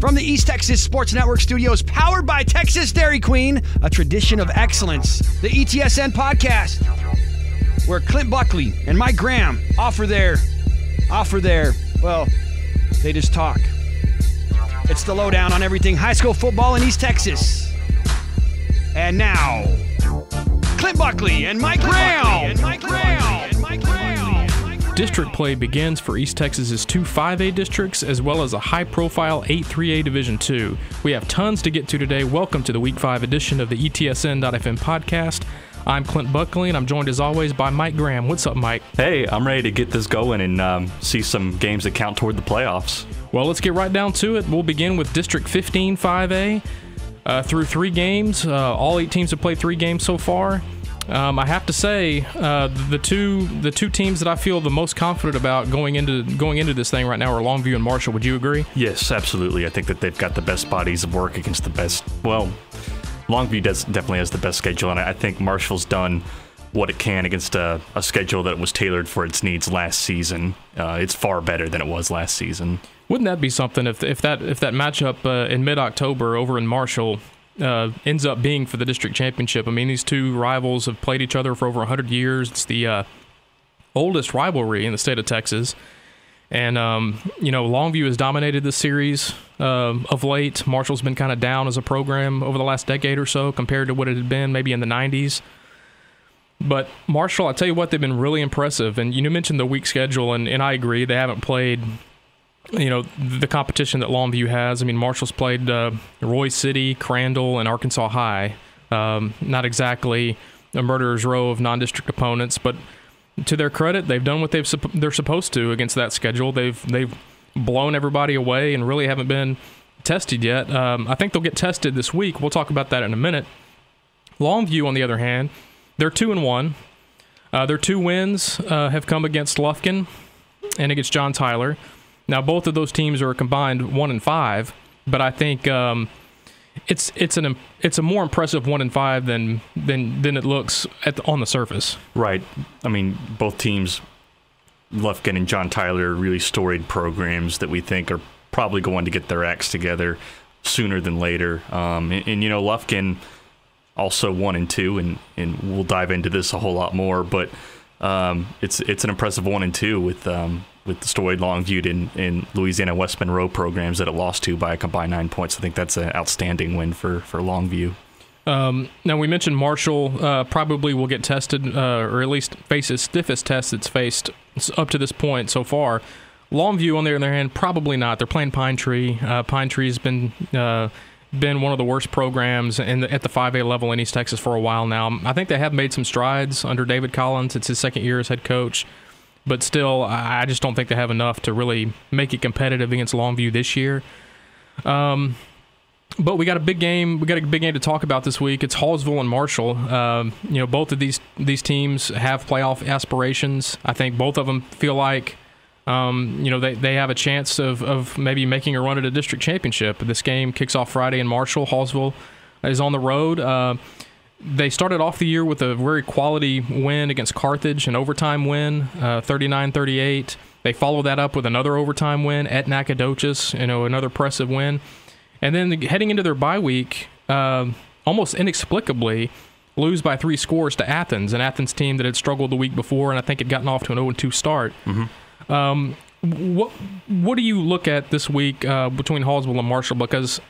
From the East Texas Sports Network studios, powered by Texas Dairy Queen, a tradition of excellence, the ETSN podcast, where Clint Buckley and Mike Graham offer their, well, they just talk. It's the lowdown on everything high school football in East Texas. And now, Clint Buckley and Mike Graham. District play begins for East Texas's two 5A districts as well as a high-profile 8-3A Division II. We have tons to get to today. Welcome to the Week 5 edition of the ETSN.fm podcast. I'm Clint Buckley, and I'm joined as always by Mike Graham. What's up, Mike? Hey, I'm ready to get this going and see some games that count toward the playoffs. Well, let's get right down to it. We'll begin with District 15 5A. Through 3 games, all 8 teams have played 3 games so far. I have to say, the two teams that I feel the most confident about going into this thing right now are Longview and Marshall. Would you agree? Yes, absolutely. I think that they've got the best bodies of work against the best. Well, Longview definitely has the best schedule, and I think Marshall's done what it can against a schedule that was tailored for its needs last season. It's far better than it was last season. Wouldn't that be something if that matchup in mid-October over in Marshall ends up being for the district championship? I mean, these two rivals have played each other for over 100 years. It's the oldest rivalry in the state of Texas. And, Longview has dominated this series of late. Marshall's been kind of down as a program over the last decade or so compared to what it had been maybe in the 90s. But Marshall, I tell you what, they've been really impressive. And you mentioned the weak schedule, and I agree. They haven't played the competition that Longview has. I mean, Marshall's played Roy City, Crandall, and Arkansas High. Not exactly a murderer's row of non-district opponents, but to their credit, they've done what they're supposed to against that schedule. They've blown everybody away and really haven't been tested yet. I think they'll get tested this week. We'll talk about that in a minute. Longview, on the other hand, they're 2-1. Their 2 wins have come against Lufkin and against John Tyler. Now, both of those teams are combined 1-5, but I think it's a more impressive 1-5 than it looks on the surface. Right. I mean, both teams, Lufkin and John Tyler, are really storied programs that we think are probably going to get their acts together sooner than later. Lufkin also 1-2, and we'll dive into this a whole lot more, but it's an impressive 1-2 with the storied Longview and Louisiana West Monroe programs that it lost to by a combined 9 points. I think that's an outstanding win for Longview. Now, we mentioned Marshall probably will get tested, or at least face its stiffest test it's faced up to this point so far. Longview, on the other hand, probably not. They're playing Pine Tree. Pine Tree's been one of the worst programs at the 5A level in East Texas for a while now. I think they have made some strides under David Collins. It's his second year as head coach. But still, I just don't think they have enough to really make it competitive against Longview this year. But we got a big game. We got a big game to talk about this week. It's Hallsville and Marshall. Both of these teams have playoff aspirations. I think both of them feel like they have a chance of maybe making a run at a district championship. This game kicks off Friday in Marshall. Hallsville is on the road. They started off the year with a very quality win against Carthage, an overtime win, 39-38. They followed that up with another overtime win at Nacogdoches, another impressive win. And then heading into their bye week, almost inexplicably, lose by 3 scores to Athens, an Athens team that had struggled the week before and I think had gotten off to an 0-2 start. Mm-hmm. What do you look at this week between Hallsville and Marshall? Because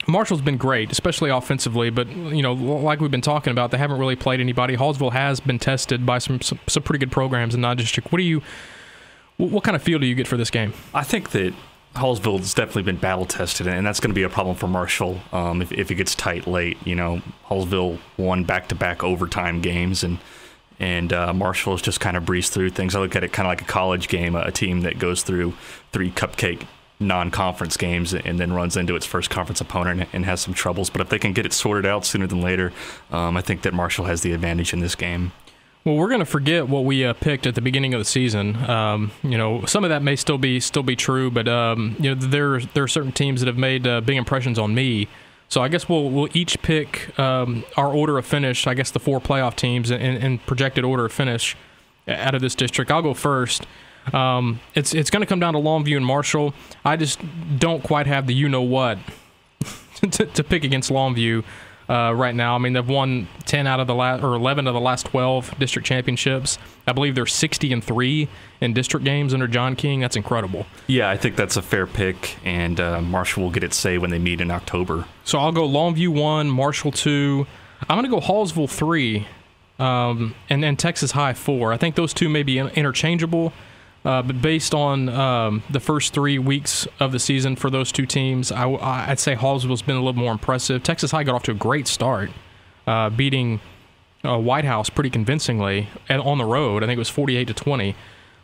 Marshall's been great, especially offensively, but like we've been talking about, they haven't really played anybody. Hallsville has been tested by some pretty good programs in non-district. What kind of feel do you get for this game? I think that Hallsville has definitely been battle tested, and that's going to be a problem for Marshall if it gets tight late. Hallsville won back-to-back overtime games, and Marshall has just kind of breezed through things. I look at it kind of like a college game, a team that goes through 3 cupcake non-conference games and then runs into its first conference opponent and has some troubles. But if they can get it sorted out sooner than later, I think that Marshall has the advantage in this game. Well, we're going to forget what we picked at the beginning of the season. Some of that may still be true, but there are certain teams that have made big impressions on me. So I guess we'll each pick our order of finish. I guess the 4 playoff teams in projected order of finish out of this district. I'll go first. It's going to come down to Longview and Marshall. I just don't quite have the you-know-what to pick against Longview right now. I mean, they've won 11 of the last 12 district championships. I believe they're 60-3 in district games under John King. That's incredible. Yeah, I think that's a fair pick, and Marshall will get its say when they meet in October. So I'll go Longview 1, Marshall 2. I'm going to go Hallsville 3, and then Texas High 4. I think those two may be interchangeable. But based on the first 3 weeks of the season for those two teams, I'd say Hallsville's been a little more impressive. Texas High got off to a great start, beating White House pretty convincingly on the road. I think it was 48-20.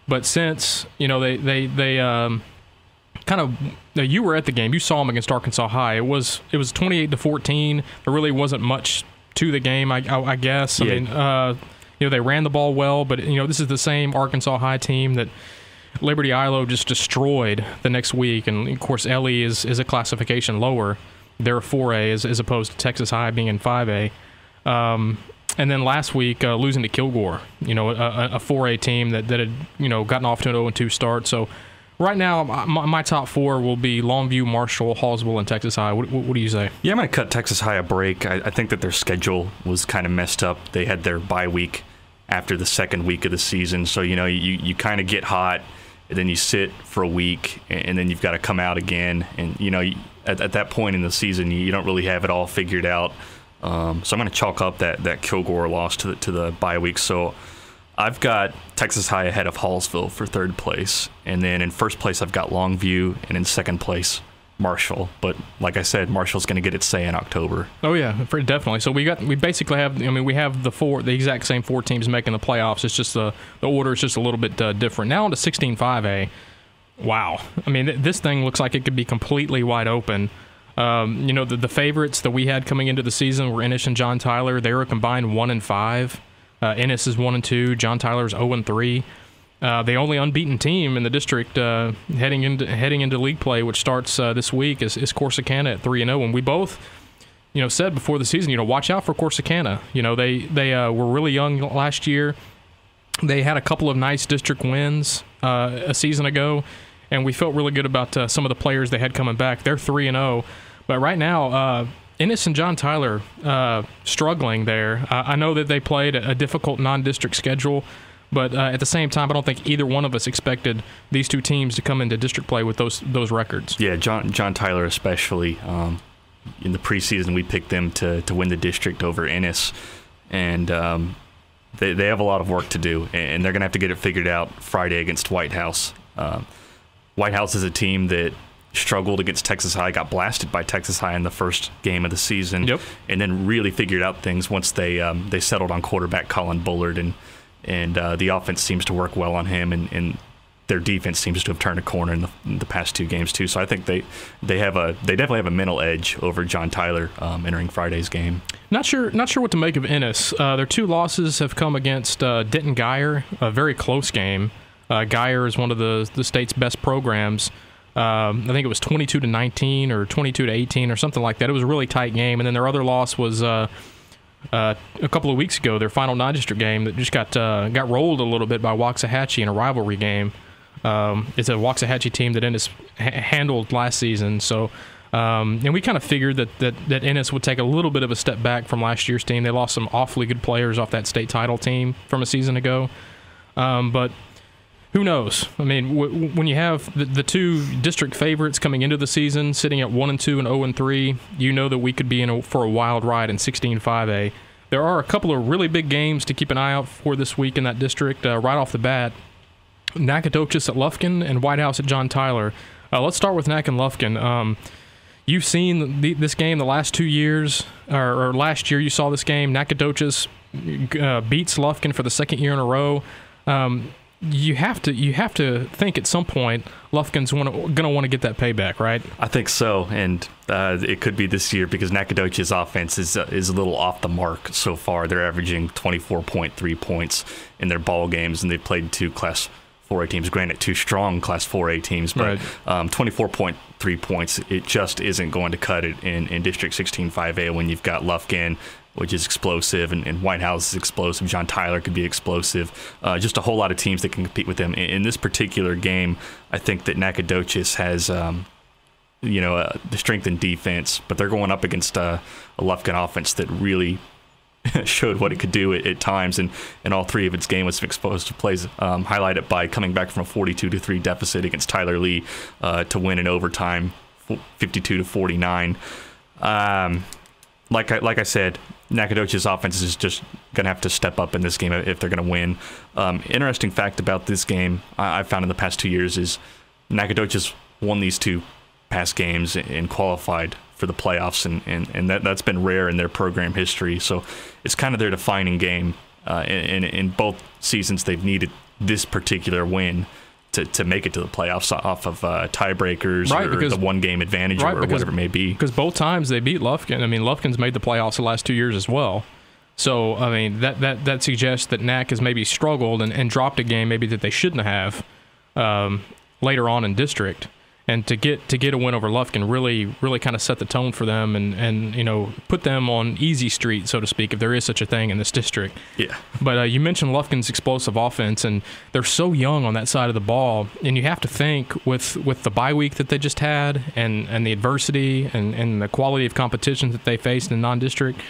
But since they kind of, you were at the game, you saw them against Arkansas High. It was 28-14. There really wasn't much to the game, I guess. Yeah. I mean. They ran the ball well, but, this is the same Arkansas High team that Liberty Ilo just destroyed the next week. And, of course, LE is a classification lower. They're a 4A as opposed to Texas High being in 5A. And then last week, losing to Kilgore, a 4A team that had, gotten off to an 0-2 start. So right now, my top four will be Longview, Marshall, Hallsville, and Texas High. What do you say? Yeah, I'm going to cut Texas High a break. I think that their schedule was kind of messed up. They had their bye week after the second week of the season. So, you kind of get hot, and then you sit for a week, and then you've got to come out again. And, at that point in the season, you don't really have it all figured out. So I'm going to chalk up that Kilgore loss to the bye week. So I've got Texas High ahead of Hallsville for third place. And then in first place, I've got Longview, and in second place, Marshall. But like I said, Marshall's going to get its say in October. Oh yeah, definitely. So we basically have the exact same four teams making the playoffs. It's just the order is just a little bit different. Now on to 16-5A. Wow. I mean, this thing looks like it could be completely wide open. The favorites that we had coming into the season were Ennis and John Tyler. They were a combined 1-5. Ennis is 1-2. John Tyler's 0-3. The only unbeaten team in the district heading into league play, which starts this week, is Corsicana at 3-0. And we both, said before the season, watch out for Corsicana. They were really young last year. They had a couple of nice district wins a season ago, and we felt really good about some of the players they had coming back. They're 3-0, but right now, Ennis and John Tyler struggling there. I know that they played a difficult non-district schedule. But at the same time, I don't think either one of us expected these two teams to come into district play with those records. Yeah, John Tyler especially. In the preseason, we picked them to win the district over Ennis. And they have a lot of work to do, and they're going to have to get it figured out Friday against White House. White House is a team that struggled against Texas High, got blasted by Texas High in the first game of the season, and then really figured out things once they settled on quarterback Colin Bullard, and the offense seems to work well on him, and their defense seems to have turned a corner in the past two games too. So I think they definitely have a mental edge over John Tyler entering Friday's game. Not sure what to make of Ennis. Their two losses have come against Denton Geyer, a very close game. Geyer is one of the state's best programs. I think it was 22-19 or 22-18 or something like that. It was a really tight game. And then their other loss was a couple of weeks ago, their final non-district game that just got rolled a little bit by Waxahachie in a rivalry game. It's a Waxahachie team that Ennis handled last season. So, and we kind of figured that Ennis would take a little bit of a step back from last year's team. They lost some awfully good players off that state title team from a season ago. But who knows? I mean, when you have the two district favorites coming into the season sitting at 1-2 and 0-3, you know that we could be for a wild ride in 16-5A. There are a couple of really big games to keep an eye out for this week in that district. Right off the bat, Nacogdoches at Lufkin and White House at John Tyler. Let's start with Nac and Lufkin. You've seen this game the last 2 years, or last year you saw this game. Nacogdoches beats Lufkin for the second year in a row. You have to think at some point Lufkin's going to want to get that payback, right? I think so, and it could be this year because Nacogdoches' offense is a little off the mark so far. They're averaging 24.3 points in their ball games, and they've played two Class 4A teams. Granted, 2 strong Class 4A teams, but Right. 24.3 points, it just isn't going to cut it in District 16 5A when you've got Lufkin, which is explosive, and White House is explosive. John Tyler could be explosive. Just a whole lot of teams that can compete with them. In this particular game, I think that Nacogdoches has the strength in defense, but they're going up against a Lufkin offense that really showed what it could do at times, and all 3 of its game was exposed to plays, highlighted by coming back from a 42-3 deficit against Tyler Lee to win in overtime, 52-49. Like I said, Nacogdoches' offense is just going to have to step up in this game if they're going to win. Interesting fact about this game I've found in the past 2 years is Nacogdoches won these 2 past games and qualified for the playoffs, and that's been rare in their program history. So it's kind of their defining game. In both seasons, they've needed this particular win to make it to the playoffs off of tiebreakers, right, or the 1-game advantage, or whatever it may be. Because both times they beat Lufkin. I mean, Lufkin's made the playoffs the last 2 years as well. So, I mean, that suggests that NAC has maybe struggled and dropped a game maybe that they shouldn't have later on in district. And to get a win over Lufkin really kind of set the tone for them and put them on easy street, so to speak, if there is such a thing in this district. Yeah. But you mentioned Lufkin's explosive offense, and they're so young on that side of the ball. And you have to think with the bye week that they just had and the adversity and the quality of competition that they faced in non-district,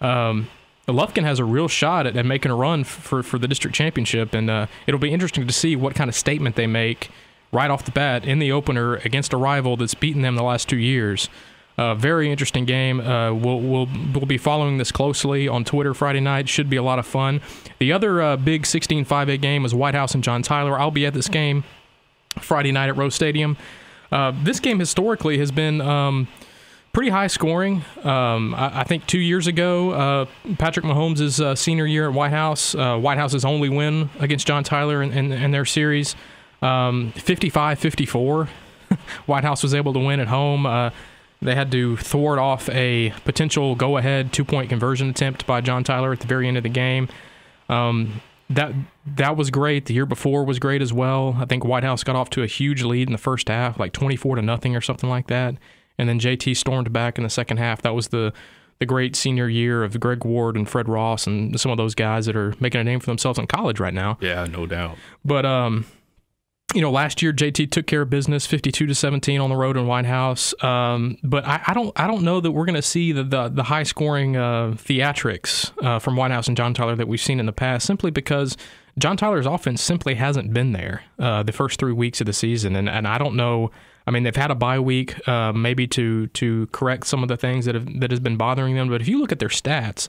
Lufkin has a real shot at making a run for the district championship. And it'll be interesting to see what kind of statement they make right off the bat in the opener against a rival that's beaten them the last 2 years. Very interesting game. We'll be following this closely on Twitter Friday night. Should be a lot of fun. The other big 16 5A game was White House and John Tyler. I'll be at this game Friday night at Rose Stadium. This game historically has been pretty high scoring. I think 2 years ago, Patrick Mahomes' senior year at White House's only win against John Tyler in their series, 55-54. White House was able to win at home. They had to thwart off a potential go-ahead 2-point conversion attempt by John Tyler at the very end of the game. That was great. The year before was great as well. I think White House got off to a huge lead in the first half, like 24-0 or something like that. And then JT stormed back in the second half. That was the great senior year of Greg Ward and Fred Ross and some of those guys that are making a name for themselves in college right now. Yeah, no doubt. But last year JT took care of business, 52-17 on the road in White House. But I don't know that we're going to see the high scoring theatrics from White House and John Tyler that we've seen in the past, simply because John Tyler's offense simply hasn't been there the first 3 weeks of the season, and I don't know. I mean, they've had a bye week, maybe to correct some of the things that has been bothering them. But if you look at their stats,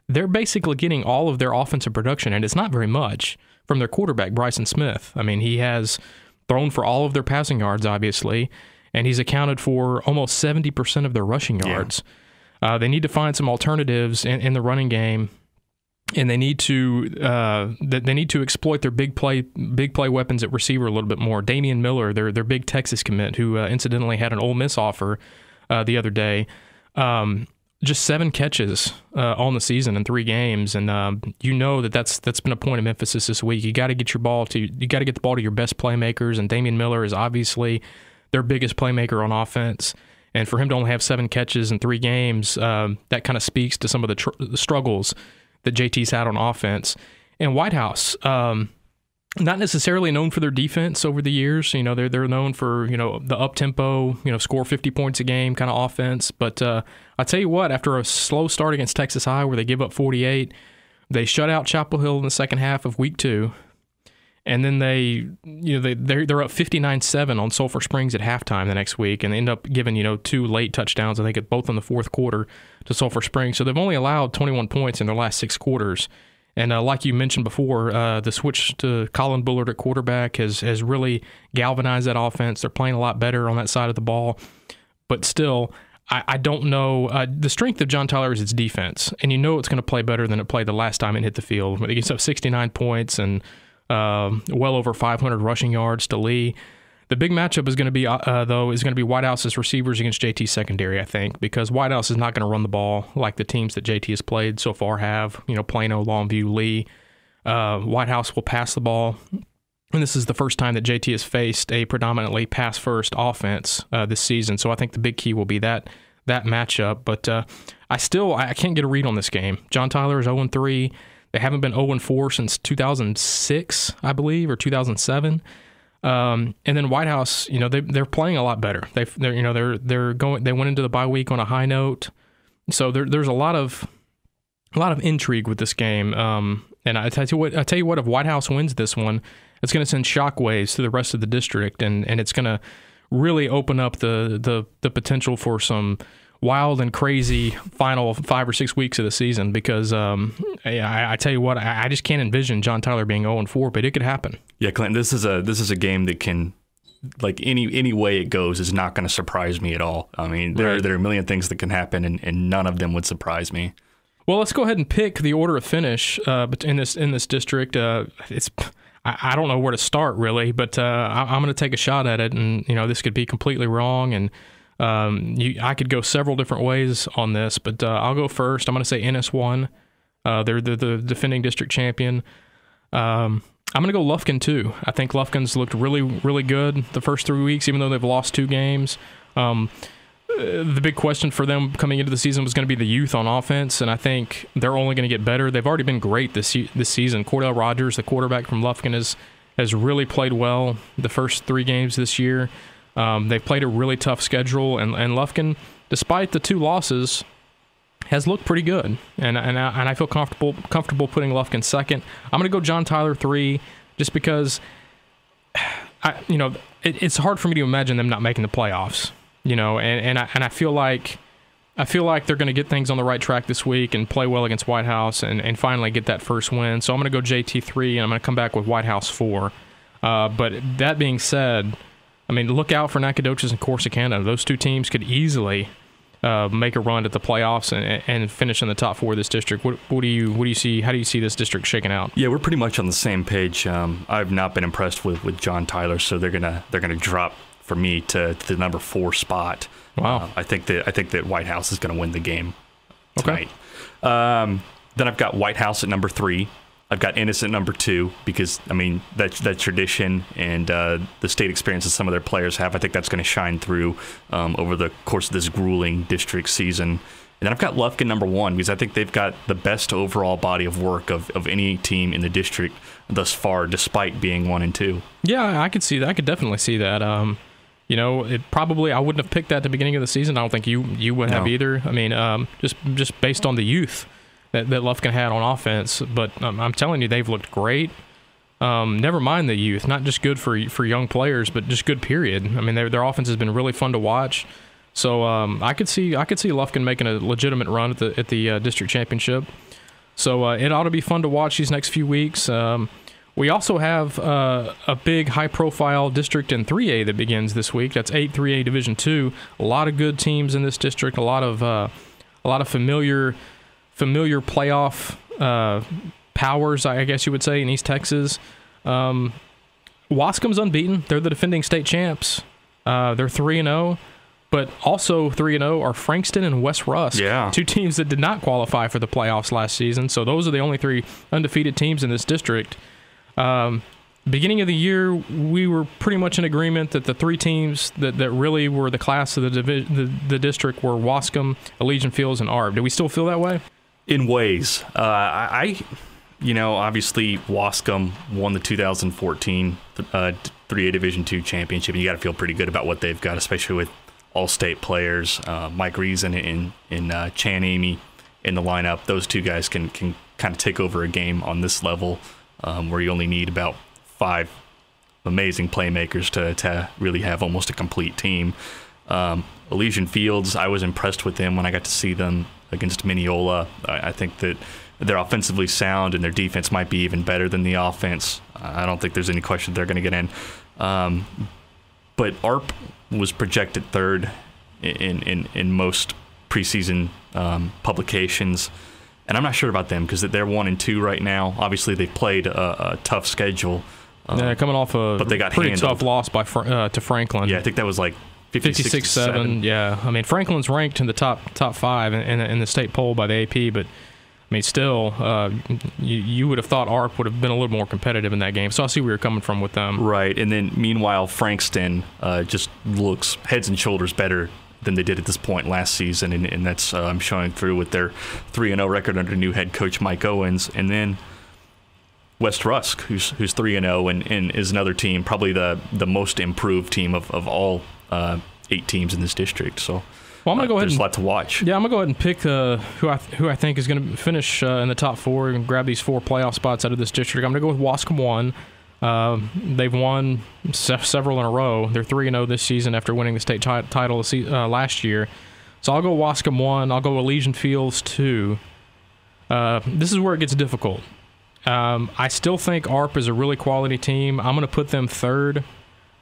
they're basically getting all of their offensive production, and it's not very much, from their quarterback, Bryson Smith. I mean, he has thrown for all of their passing yards, obviously, and he's accounted for almost 70% of their rushing yards. Yeah. They need to find some alternatives in the running game, and they need to exploit their big play weapons at receiver a little bit more. Damian Miller, their big Texas commit, who incidentally had an Ole Miss offer the other day. Just 7 catches on the season in 3 games, and that's been a point of emphasis this week. You got to get the ball to your best playmakers, and Damian Miller is obviously their biggest playmaker on offense. And for him to only have 7 catches in 3 games, that kind of speaks to some of the struggles that JT's had on offense. And White House, not necessarily known for their defense over the years. They're known for, the up-tempo, score 50 points a game kind of offense. But I tell you what, after a slow start against Texas High where they give up 48, they shut out Chapel Hill in the second half of week 2. And then they're up 59-7 on Sulphur Springs at halftime the next week, and they end up giving 2 late touchdowns, I think, both in the fourth quarter to Sulphur Springs. So they've only allowed 21 points in their last 6 quarters. And like you mentioned before, the switch to Colin Bullard at quarterback has really galvanized that offense. They're playing a lot better on that side of the ball. But still, I don't know. The strength of John Tyler is its defense, and it's going to play better than it played the last time it hit the field. It gets up 69 points and well over 500 rushing yards to Lee. The big matchup is going to be, White House's receivers against JT's secondary, I think, because White House is not going to run the ball like the teams that JT has played so far have, Plano, Longview, Lee. White House will pass the ball And this is the first time that JT has faced a predominantly pass-first offense this season. So I think the big key will be that matchup. But I can't get a read on this game. John Tyler is 0-3. They haven't been 0-4 since 2006, I believe, or 2007. And then White House, they're playing a lot better. They went into the bye week on a high note. So there's a lot of intrigue with this game. And I tell you what, if White House wins this one, it's going to send shockwaves to the rest of the district, and it's going to really open up the potential for some wild and crazy final 5 or 6 weeks of the season. Because I tell you what, I just can't envision John Tyler being 0-4, but it could happen. Yeah, Clint, this is a game that can, like, any way it goes is not going to surprise me at all. I mean, there are a million things that can happen, and none of them would surprise me. Well, let's go ahead and pick the order of finish in this district. I don't know where to start, really, but I'm going to take a shot at it, and this could be completely wrong, and I could go several different ways on this, but I'll go first. I'm going to say NS1. They're the defending district champion. I'm going to go Lufkin, too. I think Lufkin's looked really, really good the first 3 weeks, even though they've lost 2 games. The big question for them coming into the season was going to be the youth on offense, and I think they're only going to get better. They've already been great this season. Cordell Rogers, the quarterback from Lufkin, has really played well the first 3 games this year. They've played a really tough schedule, and Lufkin, despite the 2 losses, has looked pretty good. And I feel comfortable putting Lufkin second. I'm going to go John Tyler 3, just because it's hard for me to imagine them not making the playoffs. And I feel like they're going to get things on the right track this week and play well against White House and finally get that first win. So I'm going to go JT 3, and I'm going to come back with White House 4. But that being said, I mean, look out for Nacogdoches and Corsicana. Those 2 teams could easily make a run at the playoffs and finish in the top 4 of this district. What do you see? How do you see this district shaking out? Yeah, we're pretty much on the same page. I've not been impressed with John Tyler, so they're gonna drop for me to the number 4 spot. Wow. I think that White House is going to win the game tonight. Okay. Then I've got White House at number 3. I've got Ennis at number 2 because, I mean, that tradition and the state experience that some of their players have, I think that's going to shine through over the course of this grueling district season. And then I've got Lufkin number 1 because I think they've got the best overall body of work of any team in the district thus far, despite being 1 and 2. Yeah, I could see that. I could definitely see that. It probably, I wouldn't have picked that at the beginning of the season. I don't think you would have either. I mean, just based on the youth that Lufkin had on offense. But I'm telling you, they've looked great. Never mind the youth, not just good for young players, but just good period. I mean, their offense has been really fun to watch. So I could see Lufkin making a legitimate run at the district championship. So it ought to be fun to watch these next few weeks. We also have a big high-profile district in 3A that begins this week. That's 3A Division II. A lot of good teams in this district. A lot of familiar playoff powers, I guess you would say, in East Texas. Wascom's unbeaten. They're the defending state champs. They're 3-0. But also 3-0 are Frankston and West Rusk, 2 teams that did not qualify for the playoffs last season. So those are the only 3 undefeated teams in this district. Beginning of the year, we were pretty much in agreement that the 3 teams that really were the class of the district were Wascom, Allegiant Fields, and Arb. Do we still feel that way? In ways. Obviously Wascom won the 2014 3A Division II championship, and you got to feel pretty good about what they've got, especially with all-state players, Mike Reason and Chan Amy in the lineup. Those 2 guys can kind of take over a game on this level. Where you only need about 5 amazing playmakers to really have almost a complete team. Elysian Fields, I was impressed with them when I got to see them against Mineola. I think that they're offensively sound and their defense might be even better than the offense. I don't think there's any question they're going to get in. But ARP was projected 3rd in most preseason publications. And I'm not sure about them because they're 1 and 2 right now. Obviously, they've played a tough schedule. Coming off a but they got pretty handled. tough loss to Franklin. Yeah, I think that was like 56-7. Yeah, I mean Franklin's ranked in the top 5 in the state poll by the AP, but I mean, still, you would have thought ARP would have been a little more competitive in that game. So I see where you're coming from with them. Right, and then meanwhile, Frankston just looks heads and shoulders better than they did at this point last season, and that's showing through with their 3-0 record under new head coach Mike Owens. And then West Rusk, who's 3-0 and is another team, probably the most improved team of all 8 teams in this district. So. Well, I'm gonna go ahead. There's a lot to watch. Yeah, I'm gonna go ahead and pick who I think is gonna finish in the top 4 and grab these 4 playoff spots out of this district. I'm gonna go with Wascom 1. They've won several in a row. They're 3-0 this season after winning the state title last year. So I'll go Wascom 1. I'll go Elysian Fields 2. This is where it gets difficult. I still think ARP is a really quality team. I'm gonna put them 3rd.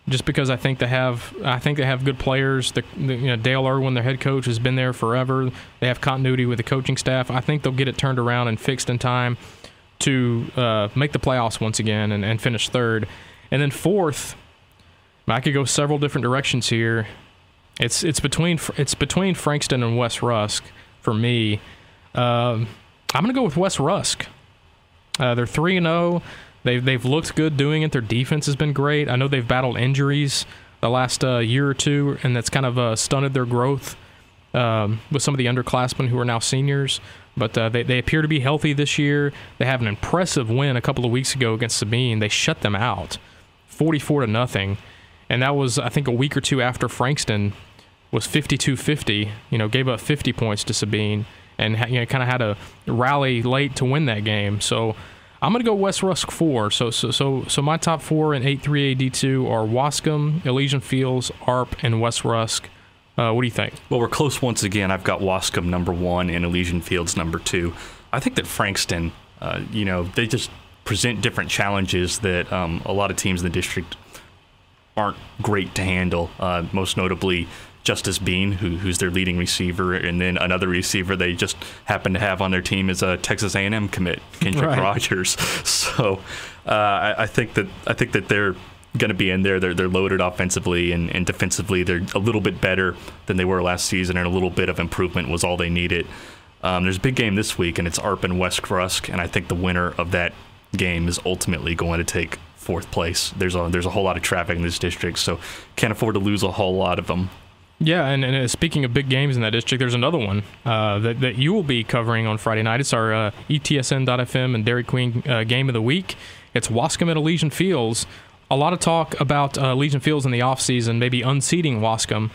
Just because I think they have good players. Dale Irwin, their head coach, has been there forever. They have continuity with the coaching staff. I think they'll get it turned around and fixed in time to make the playoffs once again and finish 3rd. And then 4th, I could go several different directions here. It's between Frankston and West Rusk for me. I'm going to go with West Rusk. They're 3-0. They've looked good doing it. Their defense has been great. I know they've battled injuries the last year or two, and that's kind of stunted their growth with some of the underclassmen who are now seniors. But they appear to be healthy this year. They have an impressive win a couple of weeks ago against Sabine. They shut them out, 44-0, and that was, I think, a week or two after Frankston was 52-50. Gave up 50 points to Sabine, and kind of had to rally late to win that game. So I'm going to go West Rusk 4. So my top 4 in 8-3A D2 are Wascom, Elysian Fields, ARP, and West Rusk. What do you think? Well, we're close once again. I've got Wascom number 1 and Elysian Fields number 2. I think that Frankston, they just present different challenges that a lot of teams in the district aren't great to handle. Most notably, Justice Bean, who's their leading receiver, and then another receiver they just happen to have on their team is a Texas A&M commit, Kendrick Rogers. So I think that they're going to be in there. They're loaded offensively and defensively. They're a little bit better than they were last season, and a little bit of improvement was all they needed. There's a big game this week, and it's ARP and West Rusk, and I think the winner of that game is ultimately going to take 4th place. There's a whole lot of traffic in this district, so can't afford to lose a whole lot of them. Yeah, and speaking of big games in that district, there's another one that you will be covering on Friday night. It's our ETSN.fm and Dairy Queen game of the week. It's Wascom at Elysian Fields. A lot of talk about Elysian Fields in the offseason, maybe unseating Wascom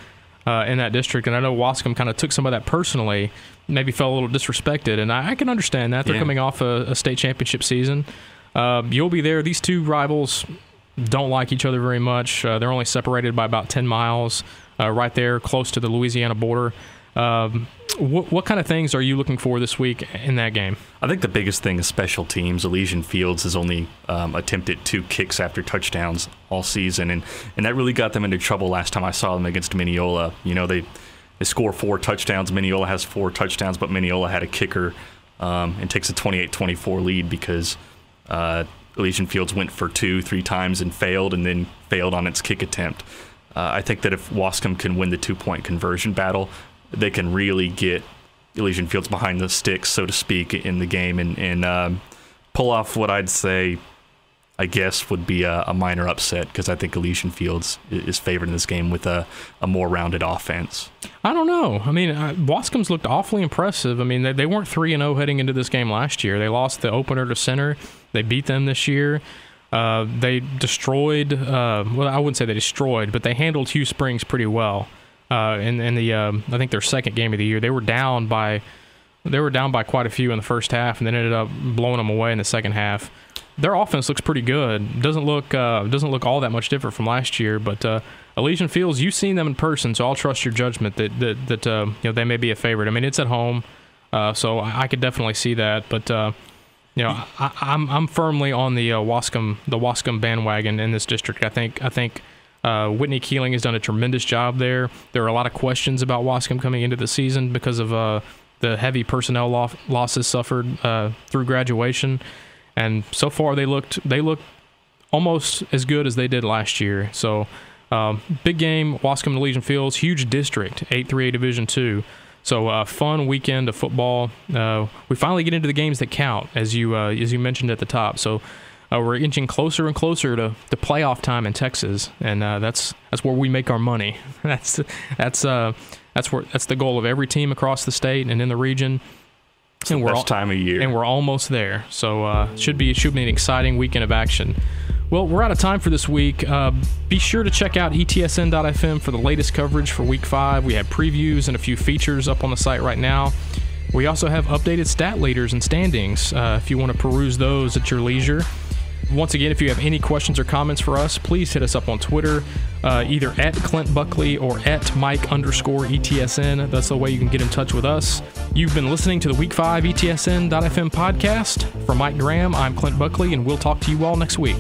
in that district. And I know Wascom kind of took some of that personally, maybe felt a little disrespected. And I can understand that. They're coming off a state championship season. You'll be there. These two rivals don't like each other very much. They're only separated by about 10 miles. Right there, close to the Louisiana border. What kind of things are you looking for this week in that game? I think the biggest thing is special teams. Elysian Fields has only attempted 2 kicks after touchdowns all season, and that really got them into trouble last time I saw them against Mineola. They score 4 touchdowns. Mineola has 4 touchdowns, but Mineola had a kicker and takes a 28-24 lead because Elysian Fields went for 2-3 times and failed, and then failed on its kick attempt. I think that if Wascom can win the 2-point conversion battle, they can really get Elysian Fields behind the sticks, so to speak, in the game and pull off what I'd say, I guess, would be a minor upset, because I think Elysian Fields is favored in this game with a more rounded offense. I don't know. I mean, Wascom's looked awfully impressive. I mean, they weren't 3-0 heading into this game last year. They lost the opener to Center. They beat them this year. They destroyed, well, I wouldn't say they destroyed, but they handled Hugh Springs pretty well. In the I think their second game of the year, they were down by quite a few in the first half, and then ended up blowing them away in the second half. Their offense looks pretty good. Doesn't look all that much different from last year. But Elysian Fields, you've seen them in person, so I'll trust your judgment that they may be a favorite. I mean, it's at home, so I could definitely see that, but. I'm firmly on the Wascom bandwagon in this district. I think Whitney Keeling has done a tremendous job there. There are a lot of questions about Wascom coming into the season because of the heavy personnel losses suffered through graduation, and so far they look almost as good as they did last year. So big game, Wascom and Elysian Fields, huge district, 8-3A Division II. So fun weekend of football. We finally get into the games that count, as you mentioned at the top. So we're inching closer and closer to playoff time in Texas, and that's where we make our money. That's the goal of every team across the state and in the region. It's the best time of year. And we're almost there. So should be an exciting weekend of action. Well, we're out of time for this week. Be sure to check out ETSN.fm for the latest coverage for Week 5. We have previews and a few features up on the site right now. We also have updated stat leaders and standings if you want to peruse those at your leisure. Once again, if you have any questions or comments for us, please hit us up on Twitter, either at Clint Buckley or at Mike_ETSN. That's the way you can get in touch with us. You've been listening to the Week 5 ETSN.fm podcast. For Mike Graham, I'm Clint Buckley, and we'll talk to you all next week.